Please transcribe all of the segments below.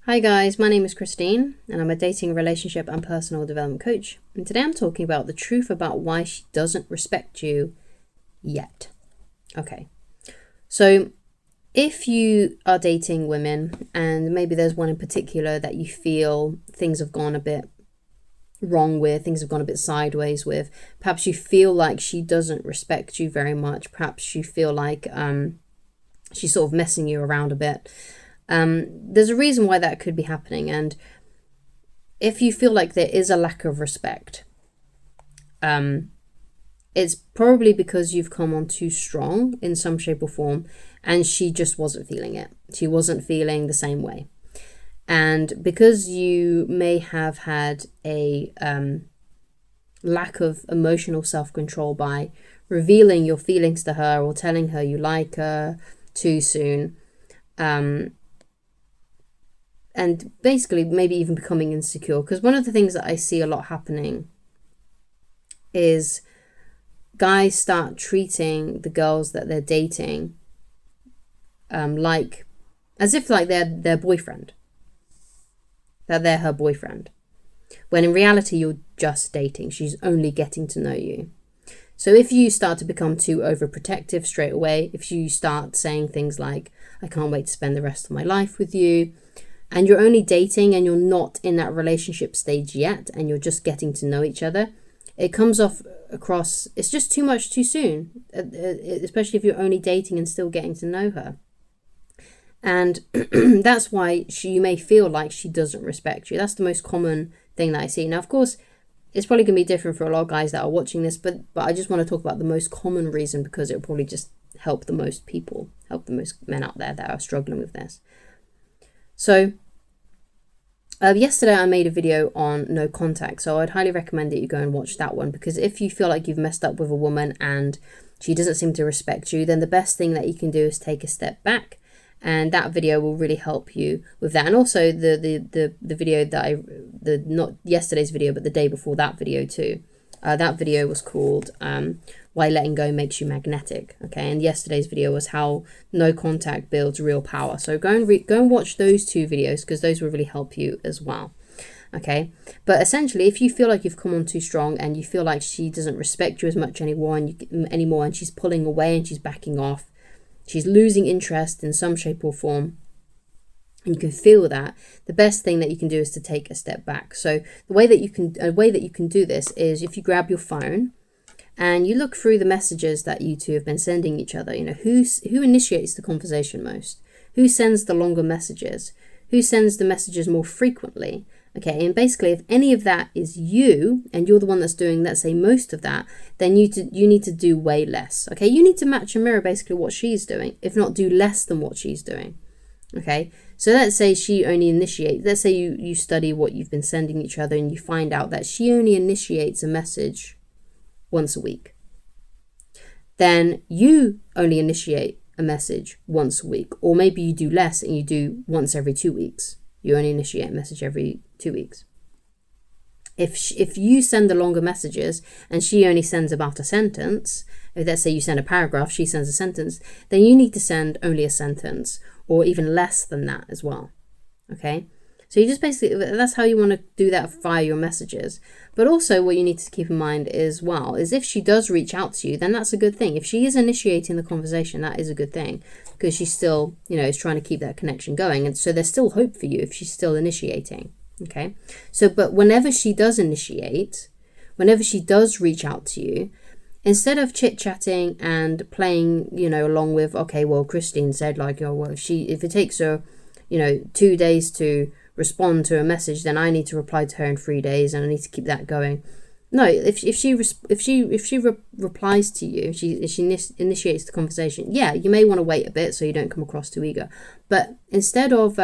Hi guys, my name is Christine and I'm a dating, relationship and personal development coach. And today I'm talking about the truth about why she doesn't respect you yet. Okay, so if you are dating women and maybe there's one in particular that you feel things have gone a bit wrong with, things have gone a bit sideways with, perhaps you feel like she doesn't respect you very much, perhaps you feel like she's sort of messing you around a bit. There's a reason why that could be happening, and if you feel like there is a lack of respect, it's probably because you've come on too strong in some shape or form, and she just wasn't feeling it. She wasn't feeling the same way, and because you may have had a lack of emotional self-control by revealing your feelings to her or telling her you like her too soon, and basically maybe even becoming insecure. Because one of the things that I see a lot happening is guys start treating the girls that they're dating like as if like they're their boyfriend, that they're her boyfriend, when in reality you're just dating. She's only getting to know you. So if you start to become too overprotective straight away, if you start saying things like, I can't wait to spend the rest of my life with you, and you're only dating and you're not in that relationship stage yet, and you're just getting to know each other, it comes off across, it's just too much too soon, especially if you're only dating and still getting to know her. And that's why you may feel like she doesn't respect you. That's the most common thing that I see. Now, of course, it's probably going to be different for a lot of guys that are watching this, but I just want to talk about the most common reason, because it'll probably just help the most people, help the most men out there that are struggling with this. So yesterday I made a video on no contact, so I'd highly recommend that you go and watch that one, because if you feel like you've messed up with a woman and she doesn't seem to respect you, then the best thing that you can do is take a step back, and that video will really help you with that. And also the video that not yesterday's video but the day before that video too, that video was called Why Letting Go Makes You Magnetic. Okay, and yesterday's video was how no contact builds real power. So go and watch those two videos, because those will really help you as well. Okay, but essentially, if you feel like you've come on too strong and you feel like she doesn't respect you as much anymore, and she's pulling away and she's backing off, she's losing interest in some shape or form, and you can feel that, the best thing that you can do is to take a step back. So a way that you can do this is if you grab your phone and you look through the messages that you two have been sending each other. You know, who initiates the conversation most? Who sends the longer messages? Who sends the messages more frequently? Okay, and basically if any of that is you, and you're the one that's doing, let's say, most of that, then you need to do way less. Okay, you need to match and mirror basically what she's doing, if not do less than what she's doing. Okay, so let's say she only initiates, let's say you study what you've been sending each other and you find out that she only initiates a message once a week. Then you only initiate a message once a week, or maybe you do less and you do once every 2 weeks. You only initiate a message every 2 weeks. If you send the longer messages and she only sends about a sentence, let's say you send a paragraph, she sends a sentence, then you need to send only a sentence, or even less than that as well. Okay, so you just basically, that's how you want to do that via your messages. But also what you need to keep in mind as well is if she does reach out to you, then that's a good thing. If she is initiating the conversation, that is a good thing, because she's still, is trying to keep that connection going. And so there's still hope for you if she's still initiating. Okay, so but whenever she does initiate, whenever she does reach out to you, instead of chit-chatting and playing, along with, okay, well, Christine said, like, oh, well, if it takes her, 2 days to respond to a message, then I need to reply to her in 3 days, and I need to keep that going. No, if she replies to you, if she initiates the conversation, yeah, you may want to wait a bit so you don't come across too eager. But instead of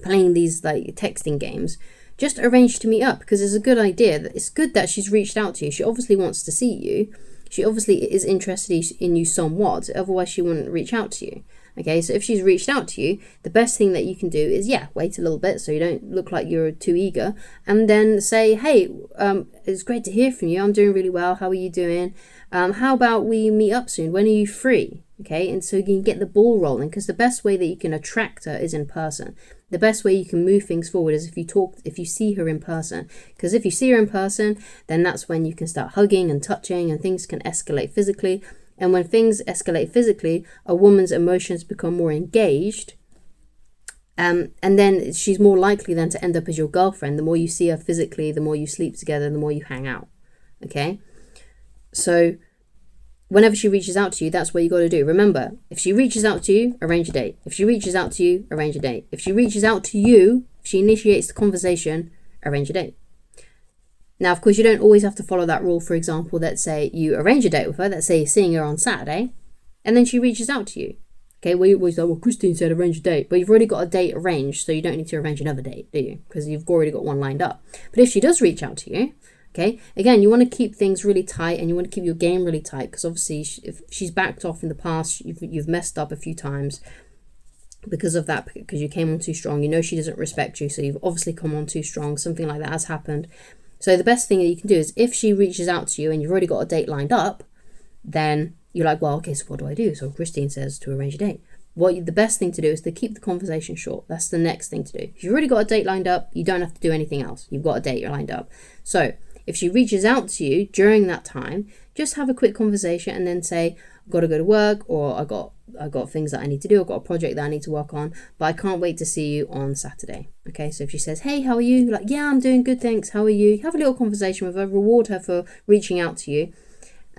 playing these like texting games, just arrange to meet up, because it's a good idea. It's good that she's reached out to you. She obviously wants to see you. She obviously is interested in you somewhat, otherwise she wouldn't reach out to you. Okay, so if she's reached out to you, the best thing that you can do is, wait a little bit so you don't look like you're too eager, and then say, hey, it's great to hear from you. I'm doing really well. How are you doing? How about we meet up soon? When are you free? Okay, and so you can get the ball rolling, because the best way that you can attract her is in person. The best way you can move things forward is if you see her in person. Because if you see her in person, then that's when you can start hugging and touching, and things can escalate physically. And when things escalate physically, a woman's emotions become more engaged. And then she's more likely then to end up as your girlfriend. The more you see her physically, the more you sleep together, the more you hang out. Okay? So whenever she reaches out to you, that's what you got to do. Remember, if she reaches out to you, arrange a date. If she reaches out to you, arrange a date. If she reaches out to you, if she initiates the conversation, arrange a date. Now, of course, you don't always have to follow that rule. For example, let's say you arrange a date with her. Let's say you're seeing her on Saturday, and then she reaches out to you. Okay, well, you always like, well, Christine said arrange a date. But you've already got a date arranged, so you don't need to arrange another date, do you? Because you've already got one lined up. But if she does reach out to you, okay, again, you want to keep things really tight, and you want to keep your game really tight, because obviously if she's backed off in the past, you've messed up a few times because of that, because you came on too strong. You know she doesn't respect you, so you've obviously come on too strong. Something like that has happened. So the best thing that you can do is, if she reaches out to you and you've already got a date lined up, then you're like, well, okay, so what do I do? So Christine says to arrange a date. The best thing to do is to keep the conversation short. That's the next thing to do. If you've already got a date lined up, you don't have to do anything else. You've got a date lined up. So if she reaches out to you during that time, just have a quick conversation and then say, I've got to go to work, or I got things that I need to do, I've got a project that I need to work on, but I can't wait to see you on Saturday. Okay, so if she says, hey, how are you? You're like, yeah, I'm doing good, thanks. How are you? Have a little conversation with her, reward her for reaching out to you.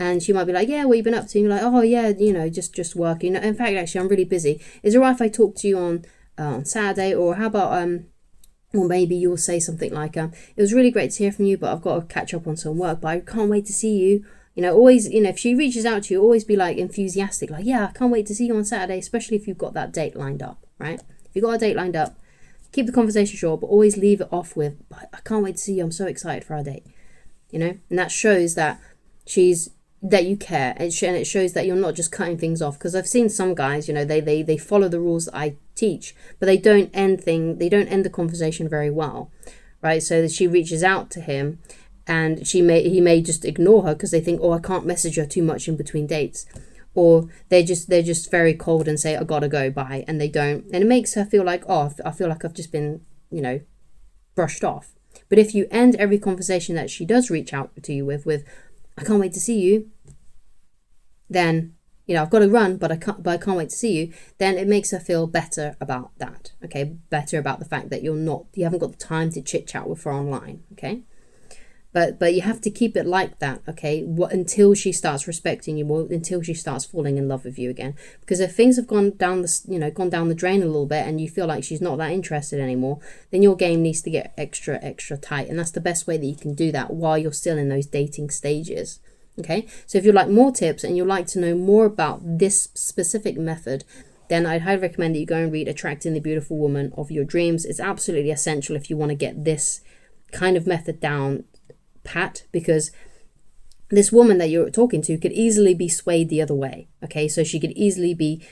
And she might be like, yeah, what have you been up to? And you're like, oh, yeah, just working. In fact, actually, I'm really busy. Is it all right if I talk to you on Saturday? Or how about, or maybe you'll say something like, it was really great to hear from you, but I've got to catch up on some work, but I can't wait to see you. Always, if she reaches out to you, always be like enthusiastic, like, yeah, I can't wait to see you on Saturday, especially if you've got that date lined up, right? If you've got a date lined up, keep the conversation short, but always leave it off with, I can't wait to see you, I'm so excited for our date, and that shows that that you care, and it shows that you're not just cutting things off. Because I've seen some guys, they follow the rules that I teach, but they don't end the conversation very well, right? So that she reaches out to him, and he may just ignore her because they think, oh, I can't message her too much in between dates, or they're just very cold and say, I gotta go, bye, and they don't, and it makes her feel like, oh, I feel like I've just been brushed off. But if you end every conversation that she does reach out to you with I can't wait to see you, then I've got to run, but I can't wait to see you, then it makes her feel better about that. Okay, better about the fact that you haven't got the time to chit chat with her online. Okay, but you have to keep it like that. Okay, until she starts respecting you, or until she starts falling in love with you again. Because if things have gone down the drain a little bit, and you feel like she's not that interested anymore, then your game needs to get extra tight, and that's the best way that you can do that while you're still in those dating stages. Okay, so if you'd like more tips and you'd like to know more about this specific method, then I'd highly recommend that you go and read Attracting the Beautiful Woman of Your Dreams. It's absolutely essential if you want to get this kind of method down pat, because this woman that you're talking to could easily be swayed the other way. Okay, so she could easily be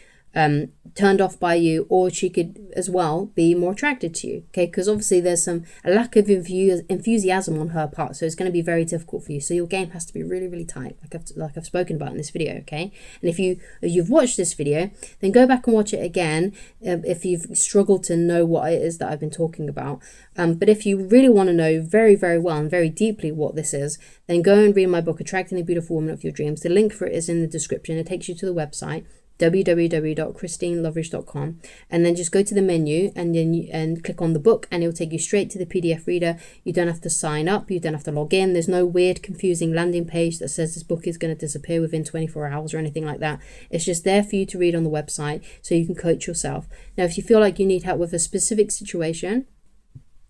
turned off by you, or she could as well be more attracted to you. Okay, because obviously there's a lack of enthusiasm on her part, so it's going to be very difficult for you. So your game has to be really, really tight, like I've spoken about in this video. Okay, and if you've watched this video, then go back and watch it again if you've struggled to know what it is that I've been talking about. But if you really want to know very, very well and very deeply what this is, then go and read my book, Attracting the Beautiful Woman of Your Dreams. The link for it is in the description. It takes you to the website, www.christineloveridge.com, and then just go to the menu and click on the book, and it will take you straight to the PDF reader. You don't have to sign up, you don't have to log in. There's no weird confusing landing page that says this book is going to disappear within 24 hours or anything like that. It's just there for you to read on the website so you can coach yourself. Now, if you feel like you need help with a specific situation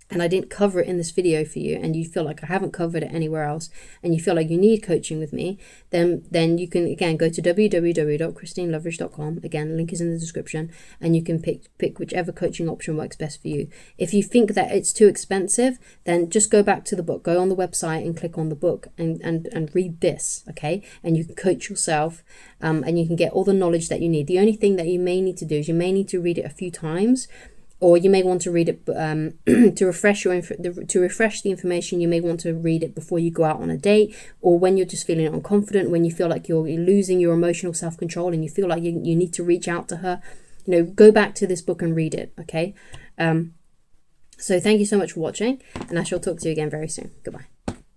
and I didn't cover it in this video for you, and you feel like I haven't covered it anywhere else, and you feel like you need coaching with me, then you can, again, go to www.christineloveridge.com. Again, link is in the description, and you can pick whichever coaching option works best for you. If you think that it's too expensive, then just go back to the book, go on the website and click on the book and read this, okay? And you can coach yourself, and you can get all the knowledge that you need. The only thing that you may need to do is you may need to read it a few times, Or you may want to read it to refresh the information. You may want to read it before you go out on a date, or when you're just feeling unconfident, when you feel like you're losing your emotional self-control and you feel like you need to reach out to her. Go back to this book and read it, okay? So thank you so much for watching, and I shall talk to you again very soon. Goodbye.